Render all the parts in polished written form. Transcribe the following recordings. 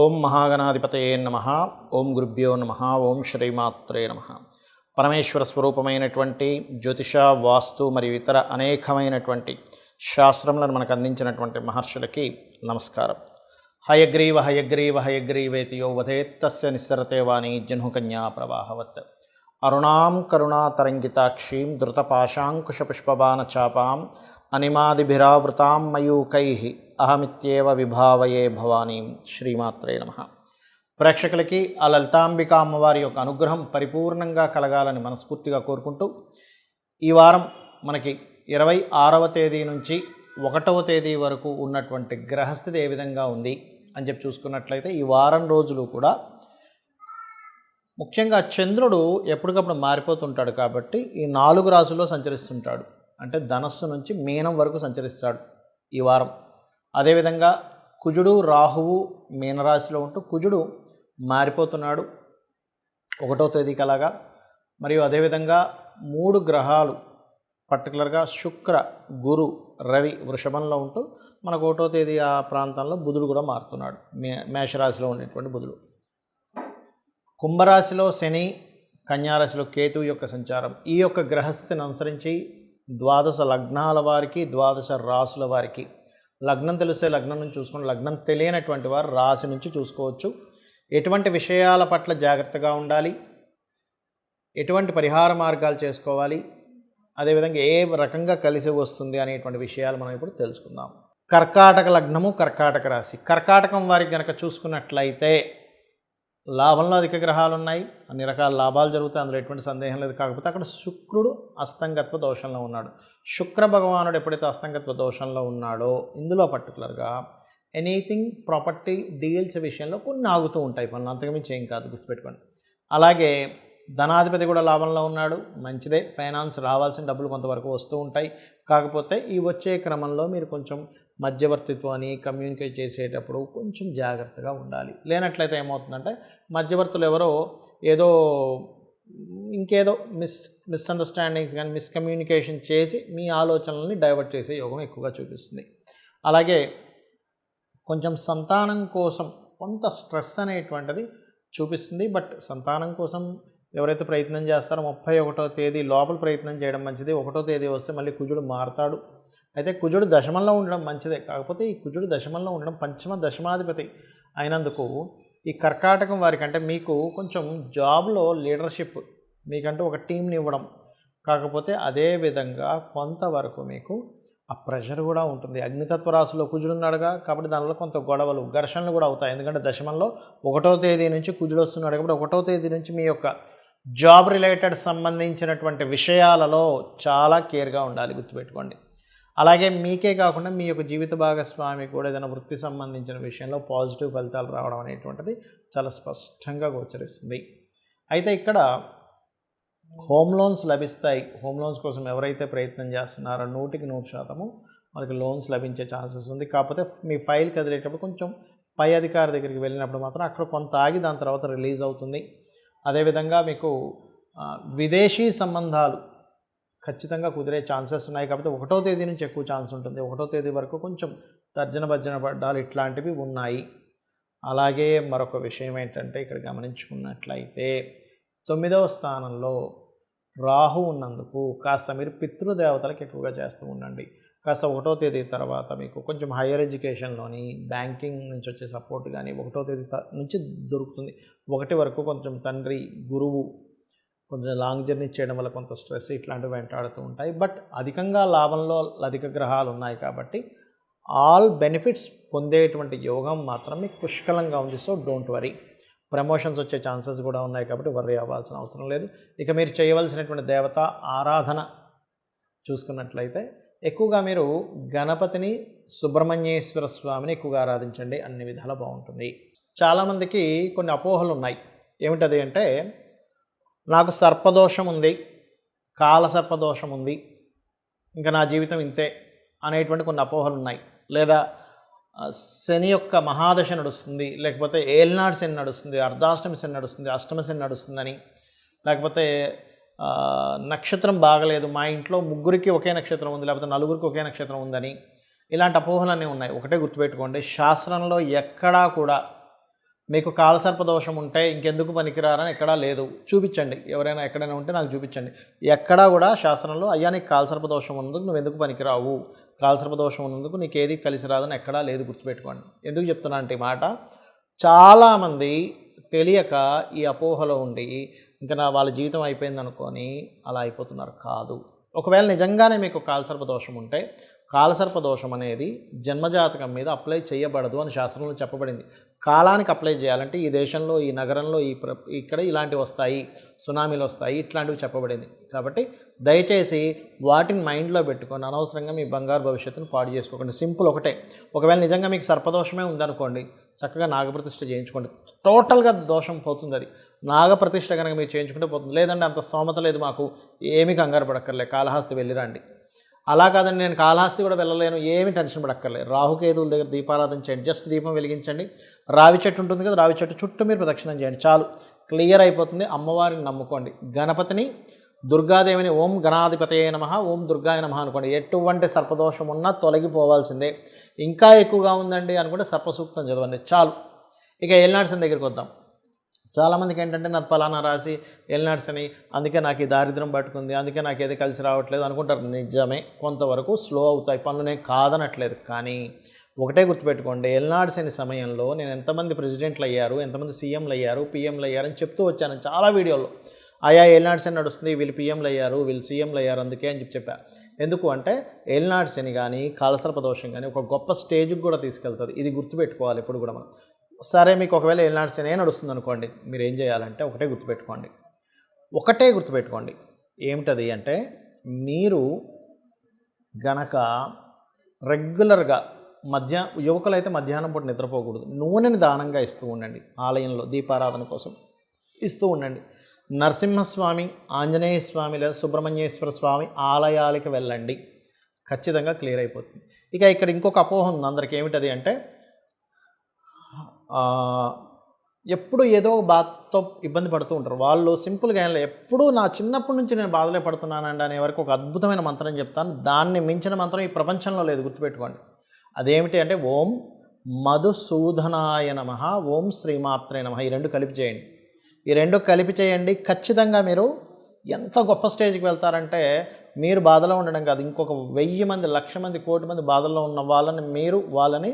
ఓం మహాగణాధిపతయే నమః. ఓం గురుభ్యో నమః. ఓం శ్రీమాత్రే నమః. పరమేశ్వర స్వరూపమైనటువంటి జ్యోతిష, వాస్తు మరియు ఇతర అనేకమైనటువంటి శాస్త్రములను మనకు అందించినటువంటి మహర్షులకి నమస్కారం. హయగ్రీవ హయగ్రీవ హయగ్రీవేతి యో వదేత్తస్య నిస్సరతే వాణి జహ్నుకన్యా ప్రవాహవత్. అరుణాం కరుణాతరంగితాక్షీం ధృతపాశాంకుశపుష్పబాణచాపాం అనిమాదిభిరావృతాం మయూకైః అహమిత్యేవ విభావయే భవానీం. శ్రీమాత్రే నమః. ప్రేక్షకులకి ఆ లలితాంబికా అమ్మవారి యొక్క అనుగ్రహం పరిపూర్ణంగా కలగాలని మనస్ఫూర్తిగా కోరుకుంటూ, ఈ వారం మనకి 26వ తేదీ నుంచి 1వ తేదీ వరకు ఉన్నటువంటి గ్రహస్థితి ఏ విధంగా ఉంది అని చెప్పి చూసుకున్నట్లయితే, ఈ వారం రోజులు కూడా ముఖ్యంగా చంద్రుడు ఎప్పటికప్పుడు మారిపోతుంటాడు కాబట్టి ఈ 4 రాశుల్లో సంచరిస్తుంటాడు. అంటే ధనస్సు నుంచి మీనం వరకు సంచరిస్తాడు ఈ వారం. అదేవిధంగా కుజుడు, రాహువు మీనరాశిలో ఉంటూ కుజుడు మారిపోతున్నాడు 1వ తేదీకి అలాగా. మరియు అదేవిధంగా 3 గ్రహాలు పర్టికులర్గా శుక్ర, గురు, రవి వృషభంలో ఉంటూ మనకు 1వ తేదీ ఆ ప్రాంతంలో బుధుడు కూడా మారుతున్నాడు. మేషరాశిలో ఉండేటువంటి బుధుడు. కుంభరాశిలో శని, కన్యారాశిలో కేతువు యొక్క సంచారం. ఈ యొక్క గ్రహస్థితిని అనుసరించి 12 లగ్నాల వారికి, 12 రాశుల వారికి, లగ్నం తెలిసే లగ్నం నుంచి చూసుకుని, లగ్నం తెలియనటువంటి వారు రాశి నుంచి చూసుకోవచ్చు. ఎటువంటి విషయాల పట్ల జాగ్రత్తగా ఉండాలి, ఎటువంటి పరిహార మార్గాలు చేసుకోవాలి, అదేవిధంగా ఏ రకంగా కలిసి వస్తుంది అనేటువంటి విషయాలు మనం ఇప్పుడు తెలుసుకుందాం. కర్కాటక లగ్నము, కర్కాటక రాశి. కర్కాటకం వారికి కనుక చూసుకున్నట్లయితే లాభంలో అధిక గ్రహాలు ఉన్నాయి, అన్ని రకాల లాభాలు జరుగుతాయి, అందులో ఎటువంటి సందేహం లేదు. కాకపోతే అక్కడ శుక్రుడు అస్తంగత్వ దోషంలో ఉన్నాడు. శుక్ర భగవానుడు ఎప్పుడైతే అస్తంగత్వ దోషంలో ఉన్నాడో, ఇందులో పర్టికులర్గా ఎనీథింగ్ ప్రాపర్టీ డీల్స్ విషయంలో కొన్ని ఆగుతూ ఉంటాయి పనులు, అంతకుమించి ఏం కాదు, గుర్తుపెట్టుకోండి. అలాగే ధనాధిపతి కూడా లాభంలో ఉన్నాడు, మంచిదే. ఫైనాన్స్ రావాల్సిన డబ్బులు కొంతవరకు వస్తూ ఉంటాయి. కాకపోతే ఈ వచ్చే క్రమంలో మీరు కొంచెం మధ్యవర్తిత్వాన్ని కమ్యూనికేట్ చేసేటప్పుడు కొంచెం జాగ్రత్తగా ఉండాలి. లేనట్లయితే ఏమవుతుందంటే, మధ్యవర్తులు ఎవరో ఏదో ఇంకేదో మిస్అండర్స్టాండింగ్స్ కానీ మిస్కమ్యూనికేషన్ చేసి మీ ఆలోచనల్ని డైవర్ట్ చేసే యోగం ఎక్కువగా చూపిస్తుంది. అలాగే కొంచెం సంతానం కోసం కొంత స్ట్రెస్ అనేటువంటిది చూపిస్తుంది. బట్ సంతానం కోసం ఎవరైతే ప్రయత్నం చేస్తారో 31వ తేదీ లోపల ప్రయత్నం చేయడం మంచిది. 1వ తేదీ వస్తే మళ్ళీ కుజుడు మారతాడు. అయితే కుజుడు దశమంలో ఉండడం మంచిదే. కాకపోతే ఈ కుజుడు దశమంలో ఉండడం పంచమ దశమాధిపతి అయినందుకు ఈ కర్కాటకం వారికంటే మీకు కొంచెం జాబ్లో లీడర్షిప్, మీకంటూ ఒక టీంని ఇవ్వడం, కాకపోతే అదేవిధంగా కొంతవరకు మీకు ఆ ప్రెషర్ కూడా ఉంటుంది. అగ్నితత్వ రాశిలో కుజుడు ఉన్నాడుగా, కాబట్టి దానివల్ల కొంత గొడవలు, ఘర్షణలు కూడా అవుతాయి. ఎందుకంటే దశమంలో 1వ తేదీ నుంచి కుజుడు వస్తున్నాడు కాబట్టి 1వ తేదీ నుంచి మీ యొక్క జాబ్ రిలేటెడ్ సంబంధించినటువంటి విషయాలలో చాలా కేర్గా ఉండాలి, గుర్తుపెట్టుకోండి. అలాగే మీకే కాకుండా మీ యొక్క జీవిత భాగస్వామి కూడా ఏదైనా వృత్తి సంబంధించిన విషయంలో పాజిటివ్ ఫలితాలు రావడం అనేటువంటిది చాలా స్పష్టంగా గోచరిస్తుంది. అయితే ఇక్కడ హోమ్ లోన్స్ లభిస్తాయి. హోమ్ లోన్స్ కోసం ఎవరైతే ప్రయత్నం చేస్తున్నారో 100% మనకి లోన్స్ లభించే ఛాన్సెస్ ఉంది. కాకపోతే మీ ఫైల్ కదిలేటప్పుడు కొంచెం పై అధికారి దగ్గరికి వెళ్ళినప్పుడు మాత్రం అక్కడ కొంత ఆగి దాని తర్వాత రిలీజ్ అవుతుంది. అదేవిధంగా మీకు విదేశీ సంబంధాలు ఖచ్చితంగా కుదిరే ఛాన్సెస్ ఉన్నాయి. కాబట్టి 1వ తేదీ నుంచి ఎక్కువ ఛాన్స్ ఉంటుంది. 1వ తేదీ వరకు కొంచెం తర్జన భర్జన పడ్డాలు ఇట్లాంటివి ఉన్నాయి. అలాగే మరొక విషయం ఏంటంటే, ఇక్కడ గమనించుకున్నట్లయితే 9వ స్థానంలో రాహు ఉన్నందుకు కాస్త మీరు పితృదేవతలకు ఎక్కువగా చేస్తూ ఉండండి. కాస్త 1వ తేదీ తర్వాత మీకు కొంచెం హైయర్ ఎడ్యుకేషన్లోని బ్యాంకింగ్ నుంచి వచ్చే సపోర్ట్ కానీ 1వ తేదీ నుంచి దొరుకుతుంది. 1 వరకు కొంచెం తండ్రి, గురువు కొంచెం లాంగ్ జర్నీ చేయడం వల్ల కొంత స్ట్రెస్ ఇట్లాంటివి వెంటాడుతూ ఉంటాయి. బట్ అధికంగా లాభంలో అధిక గ్రహాలు ఉన్నాయి కాబట్టి ఆల్ బెనిఫిట్స్ పొందేటువంటి యోగం మాత్రం మీకు పుష్కలంగా ఉంది. So don't worry. ప్రమోషన్స్ వచ్చే ఛాన్సెస్ కూడా ఉన్నాయి కాబట్టి వర్రీ అవ్వాల్సిన అవసరం లేదు. ఇక మీరు చేయవలసినటువంటి దేవత ఆరాధన చూసుకున్నట్లయితే ఎక్కువగా మీరు గణపతిని, సుబ్రహ్మణ్యేశ్వర స్వామిని ఎక్కువగా ఆరాధించండి, అన్ని విధాలా బాగుంటుంది. చాలామందికి కొన్ని అపోహలు ఉన్నాయి. ఏమిటది అంటే, నాకు సర్పదోషం ఉంది, కాలసర్పదోషం ఉంది, ఇంకా నా జీవితం ఇంతే అనేటువంటి కొన్ని అపోహలు ఉన్నాయి. లేదా శని యొక్క మహాదశ నడుస్తుంది, లేకపోతే ఏల్నాడు శని నడుస్తుంది, అర్ధాష్టమి శని నడుస్తుంది, అష్టమ శని నడుస్తుందని, లేకపోతే నక్షత్రం బాగలేదు, మా ఇంట్లో 3కి ఒకే నక్షత్రం ఉంది, లేకపోతే 4కి ఒకే నక్షత్రం ఉందని, ఇలాంటి అపోహలన్నీ ఉన్నాయి. ఒకటే గుర్తుపెట్టుకోండి, శాస్త్రంలో ఎక్కడా కూడా మీకు కాలసర్ప దోషం ఉంటే ఇంకెందుకు పనికిరారని ఎక్కడా లేదు. చూపించండి, ఎవరైనా ఎక్కడైనా ఉంటే నాకు చూపించండి. ఎక్కడా కూడా శాస్త్రంలో అయ్యా నీకు కాలసర్ప దోషం ఉన్నందుకు నువ్వు ఎందుకు పనికిరావు, కాలసర్ప దోషం ఉన్నందుకు నీకు ఏది కలిసి రాదని ఎక్కడా లేదు, గుర్తుపెట్టుకోండి. ఎందుకు చెప్తున్నా అంటే ఈ మాట, చాలామంది తెలియక ఈ అపోహలో ఉండి ఇంకా వాళ్ళ జీవితం అయిపోయింది అనుకొని అలా అయిపోతున్నారు. కాదు. ఒకవేళ నిజంగానే మీకు కాలసర్ప దోషం ఉంటే కాలసర్ప దోషం అనేది జన్మజాతకం మీద అప్లై చేయబడదు అని శాస్త్రంలో చెప్పబడింది. కాలానికి అప్లై చేయాలంటే ఈ దేశంలో, ఈ నగరంలో, ఇక్కడ ఇలాంటివి వస్తాయి, సునామీలు వస్తాయి, ఇట్లాంటివి చెప్పబడింది. కాబట్టి దయచేసి వాటిని మైండ్లో పెట్టుకొని అనవసరంగా మీ బంగారు భవిష్యత్తును పాడు చేసుకోకండి. సింపుల్ ఒకటే, ఒకవేళ నిజంగా మీకు సర్పదోషమే ఉందనుకోండి, చక్కగా నాగప్రతిష్ఠ చేయించుకోండి. టోటల్గా దోషం పోతుంది. అది నాగప్రతిష్ఠ కనుక మీరు చేయించుకుంటే పోతుంది. లేదంటే అంత స్తోమత లేదు మాకు, ఏమీ కంగారు పడక్కర్లే, కాళహస్తి వెళ్ళిరండి. అలా కాదండి నేను కాళహస్తి కూడా వెళ్ళలేను, ఏమి టెన్షన్ పడక్కర్లేదు. రాహుకేతువుల దగ్గర దీపారాధన చేయండి. జస్ట్ దీపం వెలిగించండి. రావి చెట్టు ఉంటుంది కదా, రావి చెట్టు చుట్టూ మీరు ప్రదక్షిణం చేయండి, చాలు, క్లియర్ అయిపోతుంది. అమ్మవారిని నమ్ముకోండి. గణపతిని, దుర్గాదేవిని ఓం గణాధిపతయే నమః, ఓం దుర్గాయ నమః అనుకోండి. ఎటువంటి సర్పదోషం ఉన్నా తొలగిపోవాల్సిందే. ఇంకా ఎక్కువగా ఉందండి అనుకుంటే సర్పసూక్తం చదవండి, చాలు. ఇక ఏలినాడ్సన్ దగ్గరికి వద్దాం. చాలామందికి ఏంటంటే నాకు ఫలానా రాసి ఏలినాడ్స్ అని, అందుకే నాకు ఈ దారిద్ర్యం పట్టుకుంది, అందుకే నాకు ఏది కలిసి రావట్లేదు అనుకుంటారు. నిజమే, కొంతవరకు స్లో అవుతాయి పనులు, నేను కాదనట్లేదు. కానీ ఒకటే గుర్తుపెట్టుకోండి, ఏలినాడ్స్ అనే సమయంలో నేను ఎంతమంది ప్రెసిడెంట్లు అయ్యారు, ఎంతమంది సీఎంలు అయ్యారు, పీఎంలు అయ్యారు అని చెప్తూ వచ్చాను చాలా వీడియోల్లో. ఆయా ఏలినాడ్స్ అని నడుస్తుంది, వీళ్ళు పీఎంలు అయ్యారు, వీళ్ళు సీఎంలు అయ్యారు, అందుకే అని చెప్పా. ఎందుకు అంటే ఏలినాడ్స్ అని కానీ కాలసర్ప దోషం కానీ ఒక గొప్ప స్టేజ్కి కూడా తీసుకెళ్తుంది. ఇది గుర్తుపెట్టుకోవాలి ఇప్పుడు కూడా మనం. సరే, మీకు ఒకవేళ ఏలినాడ్స్ అని నడుస్తుంది అనుకోండి, మీరు ఏం చేయాలంటే ఒకటే గుర్తుపెట్టుకోండి. ఏమిటది అంటే, మీరు గనక రెగ్యులర్గా యువకులైతే మధ్యాహ్నం పూట నిద్రపోకూడదు, నూనెని దానంగా ఇస్తూ ఉండండి. ఆలయంలో దీపారాధన కోసం ఇస్తూ ఉండండి. నరసింహస్వామి, ఆంజనేయ స్వామి లేదా సుబ్రహ్మణ్యేశ్వర స్వామి ఆలయాలకు వెళ్ళండి, ఖచ్చితంగా క్లియర్ అయిపోతుంది. ఇక ఇక్కడ ఇంకొక అపోహ ఉంది అందరికి. ఏమిటది అంటే, ఎప్పుడు ఏదో బాధతో ఇబ్బంది పడుతూ ఉంటారు. వాళ్ళు సింపుల్గా ఎప్పుడూ నా చిన్నప్పటి నుంచి నేను బాధలే పడుతున్నానండి అనే వరకు ఒక అద్భుతమైన మంత్రం చెప్తాను. దాన్ని మించిన మంత్రం ఈ ప్రపంచంలో లేదు, గుర్తుపెట్టుకోండి. అదేమిటి అంటే ఓం మధుసూదనాయ నమః, ఓం శ్రీమాత్రే నమః. ఈ రెండు కలిపి చేయండి. ఖచ్చితంగా మీరు ఎంత గొప్ప స్టేజ్కి వెళ్తారంటే, మీరు బాధలో ఉండడం కాదు, ఇంకొక 1000 మంది, 1,00,000 మంది, 1,00,00,000 మంది బాధల్లో ఉన్న వాళ్ళని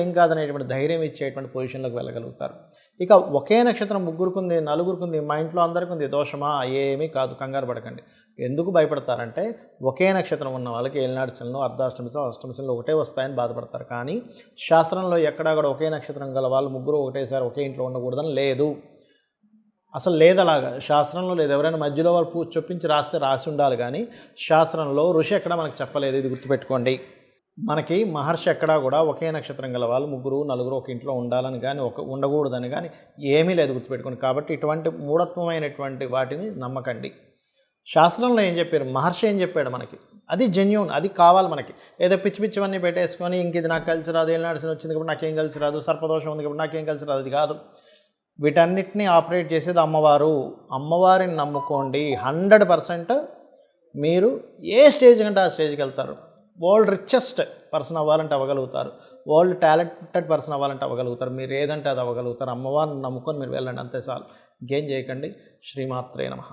ఏం కాదనేటువంటి ధైర్యం ఇచ్చేటువంటి పొజిషన్లోకి వెళ్ళగలుగుతారు. ఇక ఒకే నక్షత్రం ముగ్గురుకుంది, నలుగురుకుంది, మా ఇంట్లో అందరికీ ఉంది, దోషమా? ఏమీ కాదు, కంగారు పడకండి. ఎందుకు భయపడతారంటే, ఒకే నక్షత్రం ఉన్న వాళ్ళకి ఏలినాడ్సంలో అర్ధాష్టమిశం, అష్టమిశంలో ఒకటే వస్తాయని బాధపడతారు. కానీ శాస్త్రంలో ఎక్కడా కూడా ఒకే నక్షత్రం గల వాళ్ళు ముగ్గురు ఒకటేసారి ఒకే ఇంట్లో ఉండకూడదని లేదు, అసలు లేదు. అలాగా శాస్త్రంలో లేదు. ఎవరైనా మధ్యలో వాళ్ళు చొప్పించి రాసి ఉండాలి, కానీ శాస్త్రంలో ఋషి ఎక్కడ మనకు చెప్పలేదు. ఇది గుర్తుపెట్టుకోండి. మనకి మహర్షి ఎక్కడా కూడా ఒకే నక్షత్రం గల వాళ్ళు ముగ్గురు, నలుగురు ఒక ఇంట్లో ఉండాలని కానీ ఉండకూడదని కానీ ఏమీ లేదు, గుర్తుపెట్టుకోండి. కాబట్టి ఇటువంటి మూఢత్వమైనటువంటి వాటిని నమ్మకండి. శాస్త్రంలో ఏం చెప్పారు, మహర్షి ఏం చెప్పాడు మనకి, అది జెన్యూన్, అది కావాలి మనకి. ఏదో పిచ్చివన్నీ పెట్టేసుకొని ఇంక ఇది నాకు కలిసి రాదు, ఏలినాడ్సన్ వచ్చింది కాబట్టి నాకేం కలిసి రాదు, సర్పదోషం ఉంది కాబట్టి నాకేం కలిసి రాదు, అది కాదు. వీటన్నిటిని ఆపరేట్ చేసేది అమ్మవారు. అమ్మవారిని నమ్ముకోండి. 100% మీరు ఏ స్టేజ్ కంటే ఆ స్టేజ్కి వెళ్తారు. వరల్డ్ రిచెస్ట్ పర్సన్ అవ్వాలంటే అవ్వగలుగుతారు, వరల్డ్ టాలెంటెడ్ పర్సన్ అవ్వాలంటే అవ్వగలుగుతారు. మీరు ఏదంటే అది అవ్వగలుగుతారు. అమ్మవారిని నమ్ముకొని మీరు వెళ్ళండి, అంతే చాలు. ఇంకేం చేయకండి. శ్రీమాత్రే నమః.